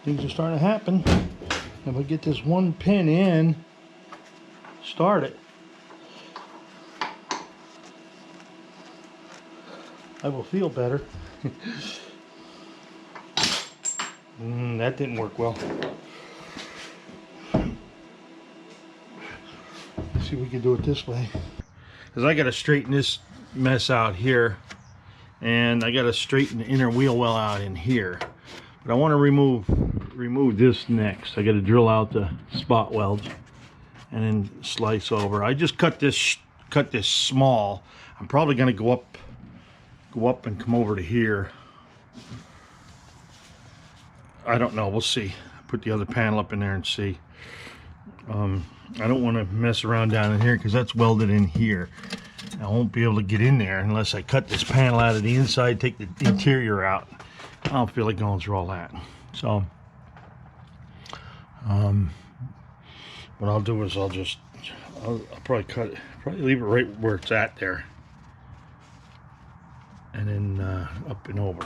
things are starting to happen. If I get this one pin in, start it, I will feel better. That didn't work well. Let's see if we can do it this way. Because I got to straighten this mess out here. And I got to straighten the inner wheel well out in here. But I want to remove this next. I got to drill out the spot welds and then slice over. I just cut this small. I'm probably going to go up and come over to here. I don't know, we'll see. Put the other panel up in there and see. I don't want to mess around down in here because that's welded in here. I won't be able to get in there unless I cut this panel out of the inside, take the interior out. I don't feel like going through all that. So what I'll do is I'll probably cut it, probably leave it right where it's at there, and then up and over.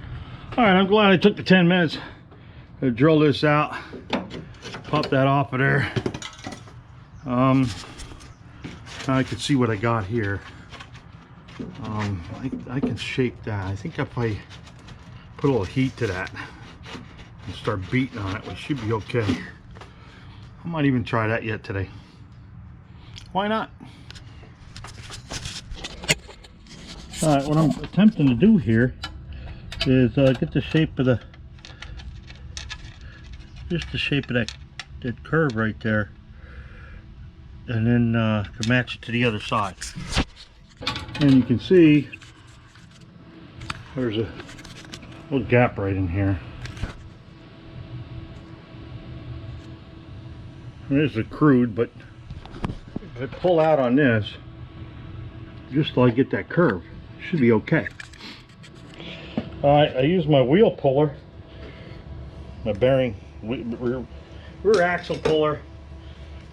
All right, I'm glad I took the 10 minutes to drill this out, pop that off of there. I can see what I got here. I can shape that. I think if I put a little heat to that and start beating on it, we should be okay. I might even try that yet today. Why not? All right, what I'm attempting to do here is get the shape of just the shape of that curve right there, and then to match it to the other side. And you can see there's a little gap right in here. There's the crude, but if I pull out on this, just till I get that curve, it should be okay. Alright, I use my wheel puller, my bearing, rear axle puller.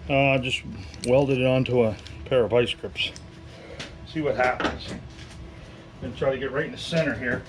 Just welded it onto a pair of vice grips. See what happens. And try to get right in the center here.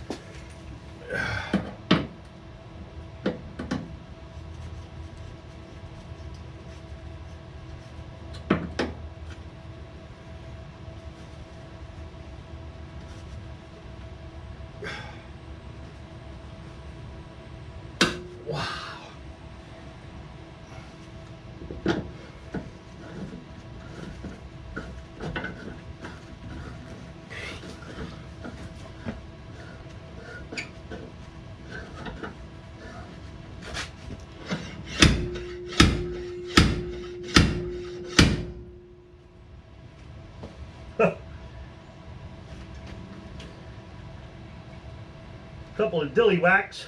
Couple of dilly whacks.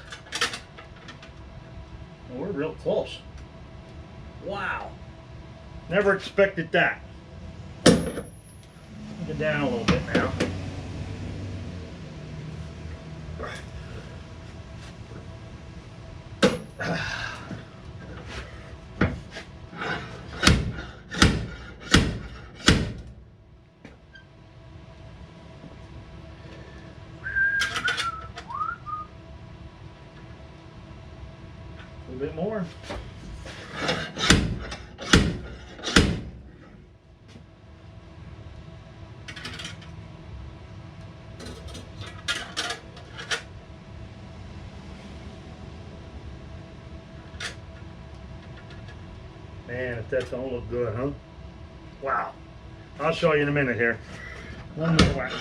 Well, we're real close. Wow. Never expected that. Get down a little bit now. A little bit more. Man, if that don't look good, huh? Wow. I'll show you in a minute here. One more whack.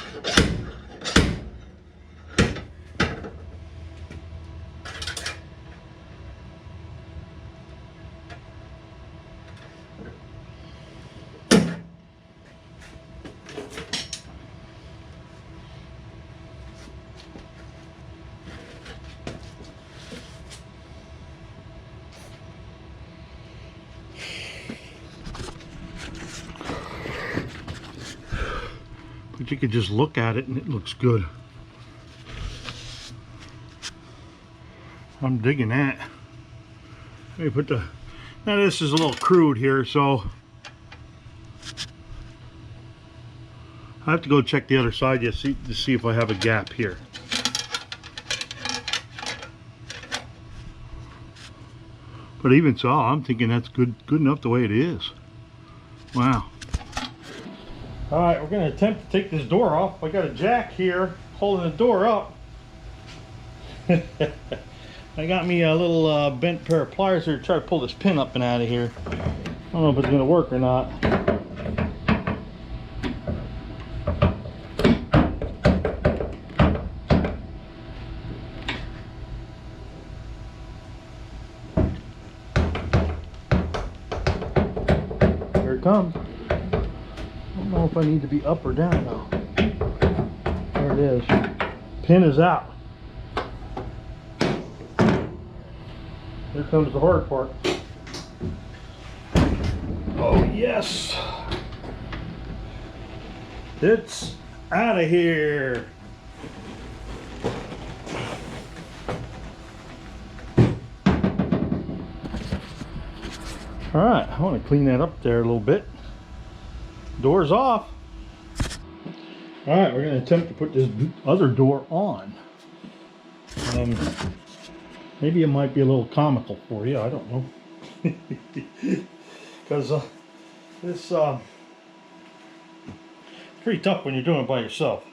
But you could just look at it and it looks good. I'm digging that. Let me put the, now this is a little crude here, so I have to go check the other side to see if I have a gap here. But even so, I'm thinking that's good enough the way it is. Wow. All right, we're going to attempt to take this door off. I got a jack here holding the door up. I got me a little bent pair of pliers here to try to pull this pin up and out of here. I don't know if it's going to work or not. Here it comes. I don't know if I need to be up or down though. There it is. Pin is out. Here comes the hard part. Oh yes! It's out of here. All right, I want to clean that up there a little bit. Door's off. All right, we're going to attempt to put this other door on. Maybe it might be a little comical for you, I don't know. Because this it's pretty tough when you're doing it by yourself.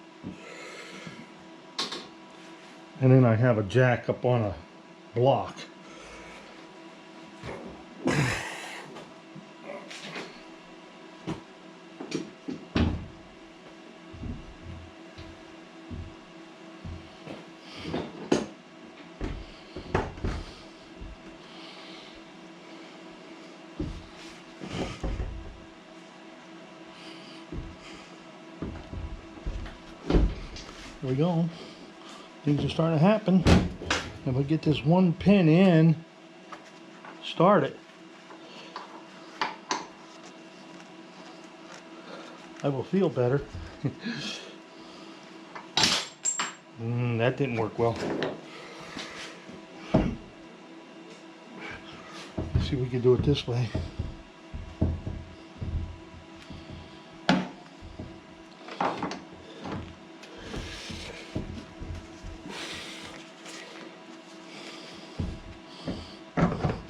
And then I have a jack up on a block. There we go. Things are starting to happen. If I get this one pin in, start it, I will feel better. That didn't work well. Let's see if we can do it this way.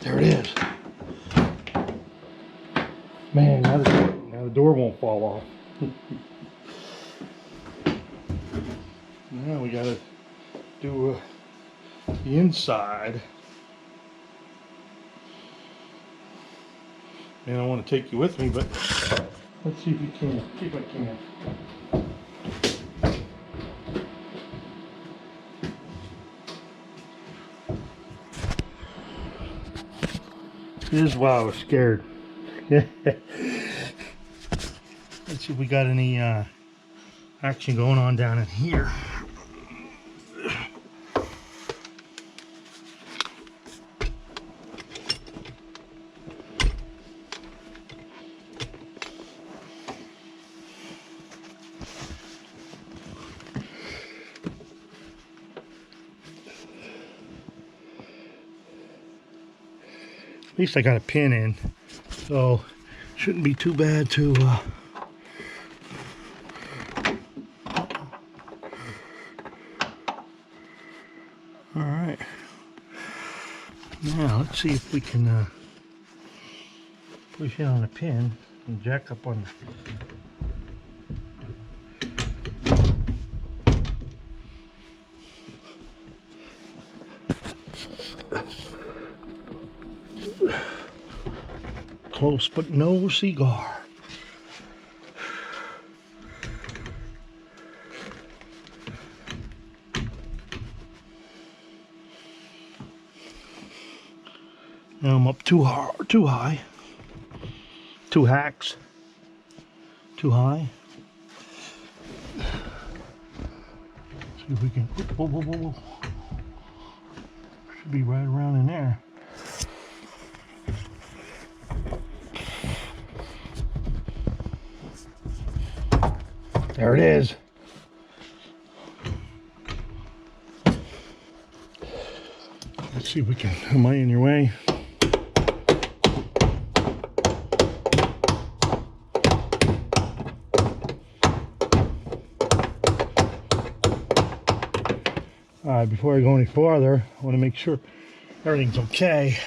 There it is. Man, now the door won't fall off. Now we gotta do the inside. Man, I want to take you with me, but let's see if we can. See if I can. This is why I was scared. Let's see if we got any action going on down in here. At least I got a pin in, so shouldn't be too bad to all right, now let's see if we can push in on the pin and jack up on close but no cigar. Now I'm up too high. Two hacks. Too high. See if we can. Whoa, whoa, whoa, whoa. Should be right around in there. There it is. Let's see if we can. Am I in your way? All right, before I go any farther, I want to make sure everything's okay.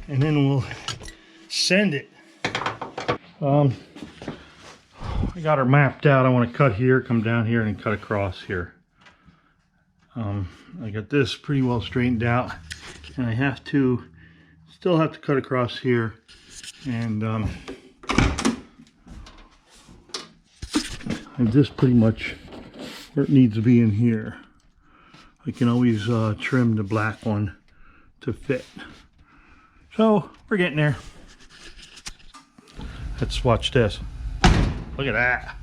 and then we'll send it. I got her mapped out. I want to cut here, come down here, and cut across here. I got this pretty well straightened out, and I still have to cut across here, and this pretty much where it needs to be in here. I can always trim the black one to fit. So we're getting there. Let's watch this. Look at that.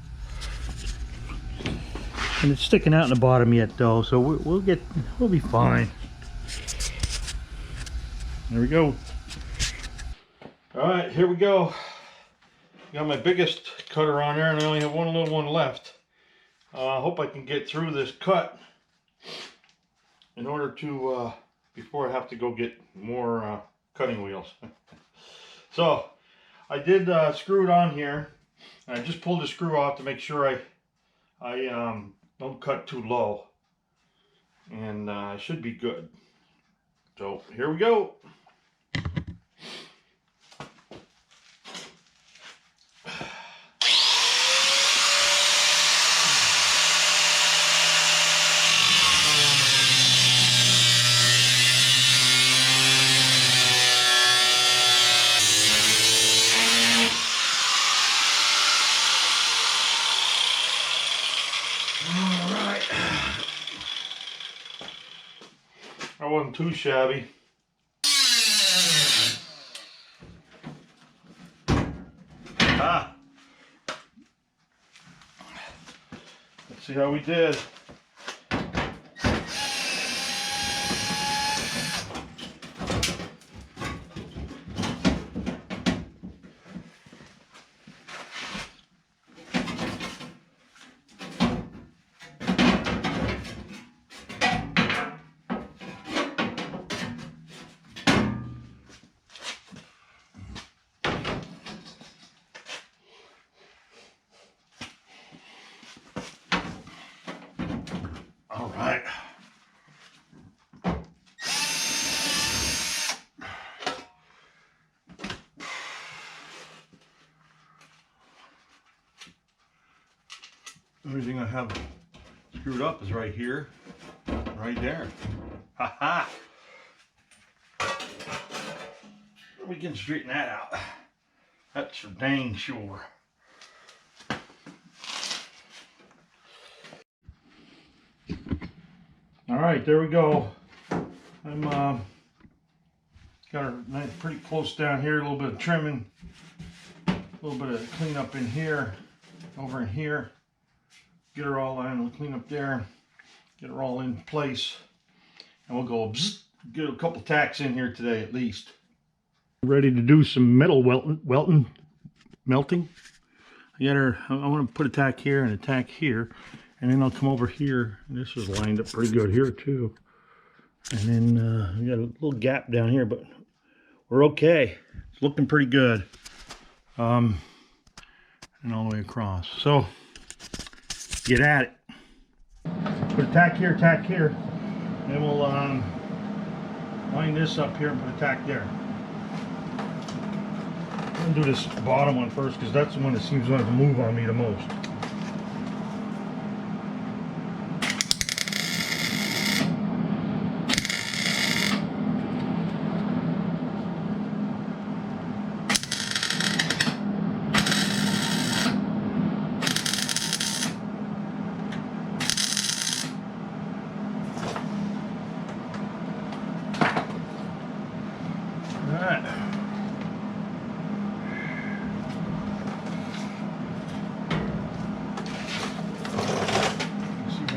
And it's sticking out in the bottom yet though, so we'll be fine. There we go. All right, here we go. Got my biggest cutter on there, and I only have one little one left. I hope I can get through this cut in order to, before I have to go get more cutting wheels. So, I did screw it on here. I just pulled the screw off to make sure I don't cut too low. And I should be good. So, here we go. I wasn't too shabby. Let's see how we did. All right. Everything I have screwed up is right here, right there. Ha ha! We can straighten that out. That's for dang sure. All right, there we go. I'm got her pretty close down here. A little bit of trimming, a little bit of cleanup in here, over in here. Get her all in, clean up there, get her all in place, and we'll go get a couple tacks in here today at least. Ready to do some metal melting. I got her. I want to put a tack here and a tack here. And then I'll come over here, and this is lined up pretty good here too. And then we got a little gap down here, but we're okay. It's looking pretty good. And all the way across. So get at it. Put a tack here, and then we'll line this up here and put a tack there. I'm gonna do this bottom one first because that's the one that seems to move on me the most.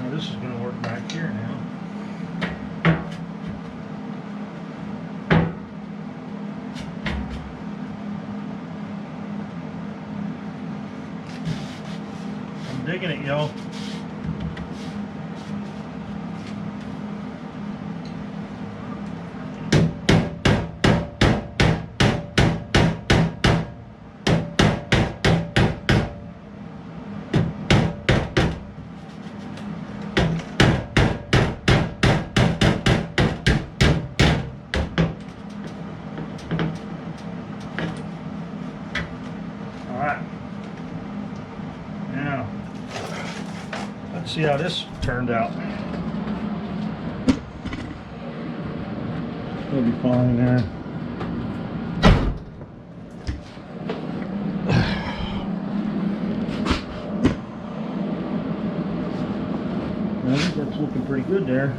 This is going to work back here now. I'm digging it, yo. Let's see how this turned out. It'll be fine there. I think that's looking pretty good there.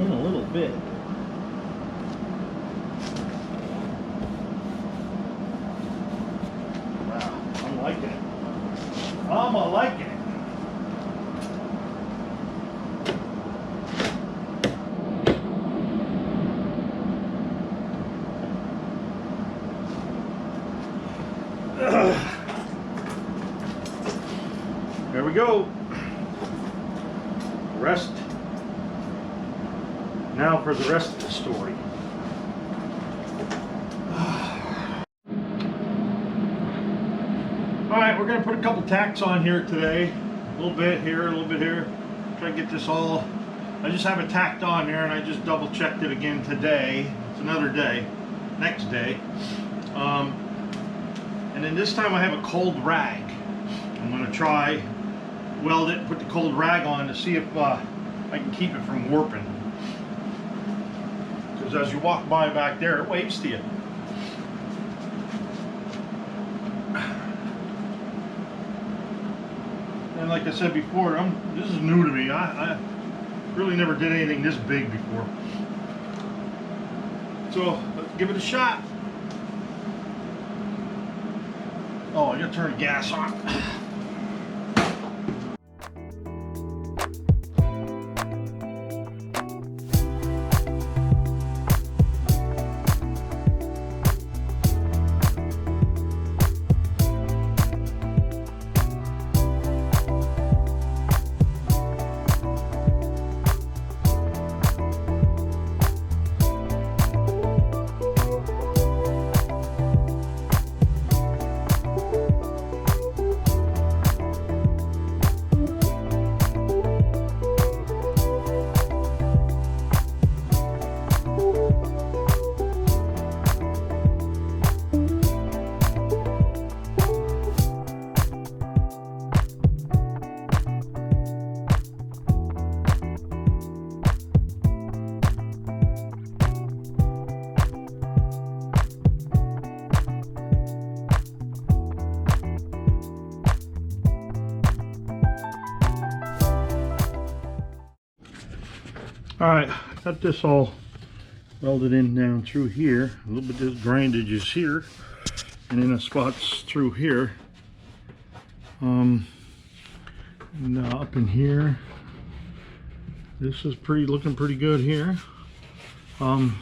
In a little bit. Wow, I'm liking it. I'm liking it. There we go. Rest. Now for the rest of the story. Alright, we're going to put a couple tacks on here today. A little bit here, a little bit here. Try to get this all. I just have it tacked on there and I just double checked it again today. It's another day. Next day. And then this time I have a cold rag. I'm going to try weld it, put the cold rag on to see if I can keep it from warping. Because as you walk by back there, it waves to you. And like I said before, this is new to me. I really never did anything this big before. So let's give it a shot. Oh, I gotta turn the gas on. Alright, got this all welded in down through here. A little bit of this grindage is here, and then the spots through here. And up in here, this is looking pretty good here. What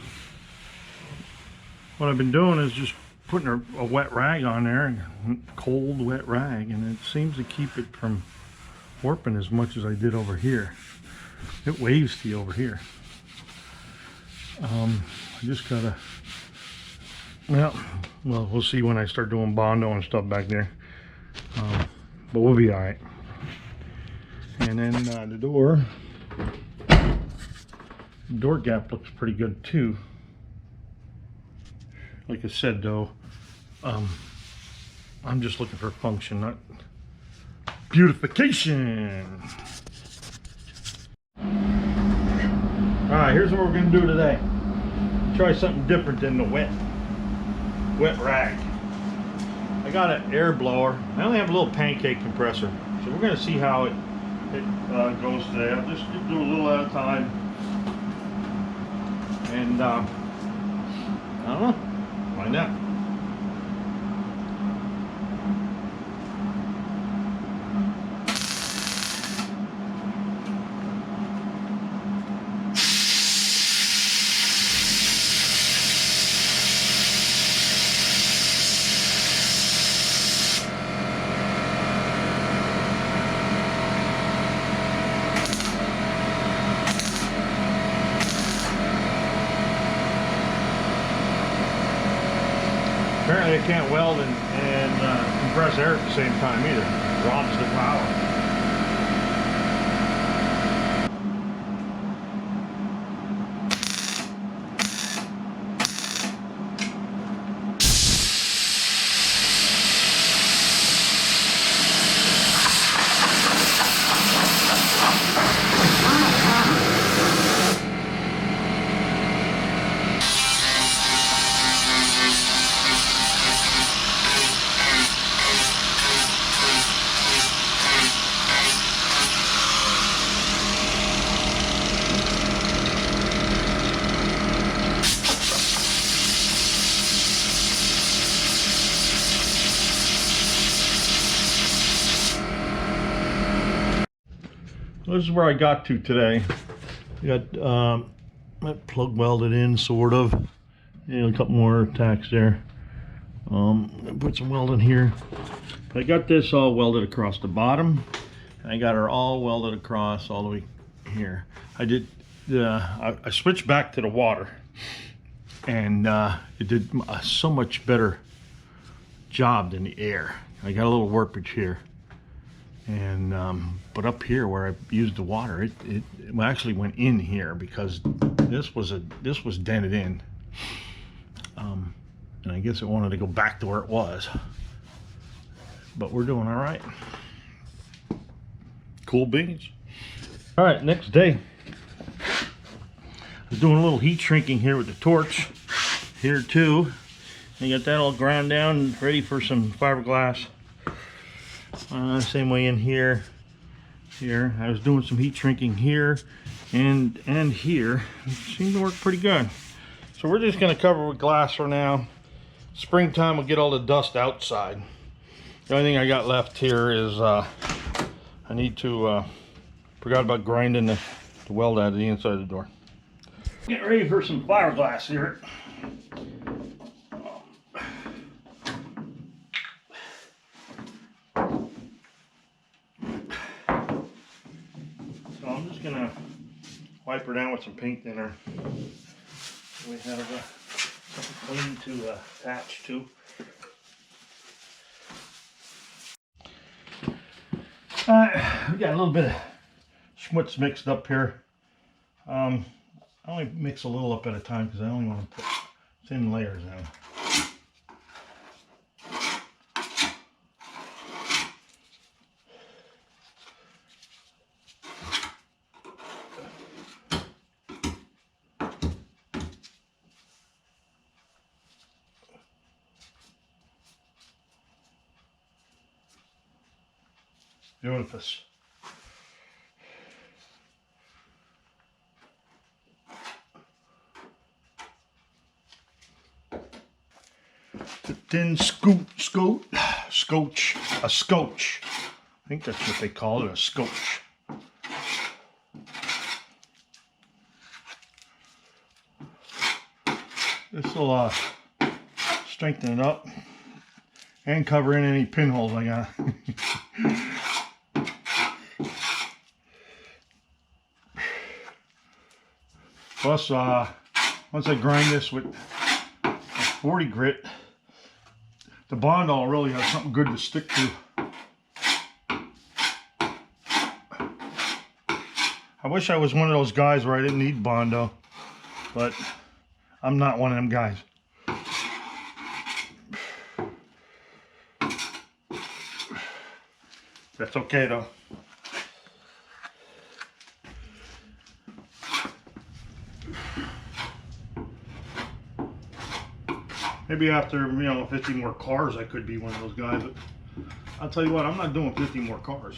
I've been doing is just putting a wet rag on there, a cold wet rag, and it seems to keep it from warping as much as I did over here. It waves to you over here. I just gotta, well, we'll see when I start doing Bondo and stuff back there. But we'll be all right. And then the door gap looks pretty good too. Like I said though, I'm just looking for function, not beautification. Alright, here's what we're going to do today. Try something different than the wet rag. I got an air blower. I only have a little pancake compressor. So we're going to see how it goes today. I'll just do a little at a time. And I don't know. Find out. Apparently I can't weld and compress air at the same time either. It drops the power. this is where I got to today. I got that plug welded in, sort of. And a couple more tacks there. Put some welding here. I got this all welded across the bottom. And I got her all welded across all the way here. I did. I switched back to the water, and it did so much better job than the air. I got a little warpage here, and but up here where I used the water, it actually went in here because this was dented in, and I guess it wanted to go back to where it was. But we're doing all right. Cool beans. All right, next day. I was doing a little heat shrinking here with the torch here too. I got that all ground down and ready for some fiberglass. Same way in here. Here, I was doing some heat shrinking here and here. It seemed to work pretty good. So we're just gonna cover with glass for now. Springtime will get all the dust outside. The only thing I got left here is I need to forgot about grinding the weld out of the inside of the door. Getting ready for some fiberglass here. So I'm just gonna wipe her down with some paint thinner. We have something clean to attach to. We got a little bit of schmutz mixed up here. I only mix a little up at a time because I only want to put thin layers in. Beautiful. The thin scotch. I think that's what they call it, a scotch. This will strengthen it up and cover in any pinholes I got. Plus, once I grind this with a 40 grit, the Bondo will really have something good to stick to. I wish I was one of those guys where I didn't need Bondo, but I'm not one of them guys. That's okay though. Maybe after, 50 more cars, I could be one of those guys. But I'll tell you what, I'm not doing 50 more cars.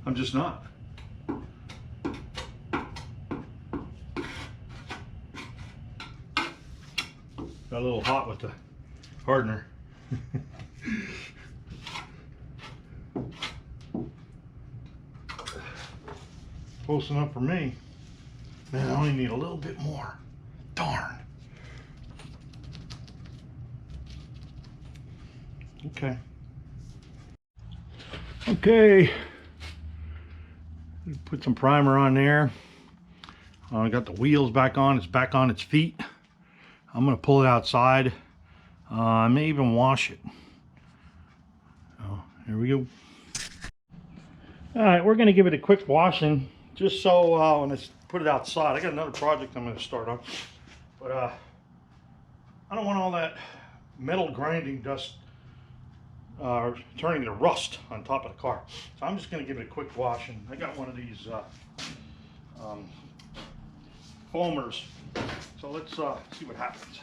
I'm just not. Got a little hot with the hardener. Close enough for me. Man, I only need a little bit more. Darn. Okay. Put some primer on there. I got the wheels back on. It's back on its feet. I'm going to pull it outside. I may even wash it. Oh, here we go. All right, we're going to give it a quick washing, just so when I put it outside. I got another project I'm going to start on, but I don't want all that metal grinding dust turning to rust on top of the car. So I'm just going to give it a quick washing. I got one of these foamers, so let's see what happens.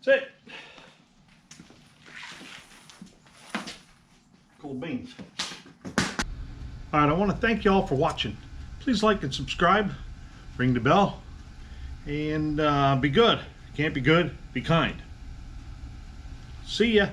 That's it. Cold beans. All right, I want to thank you all for watching. Please like and subscribe, ring the bell, and be good. Can't be good, be kind. See ya.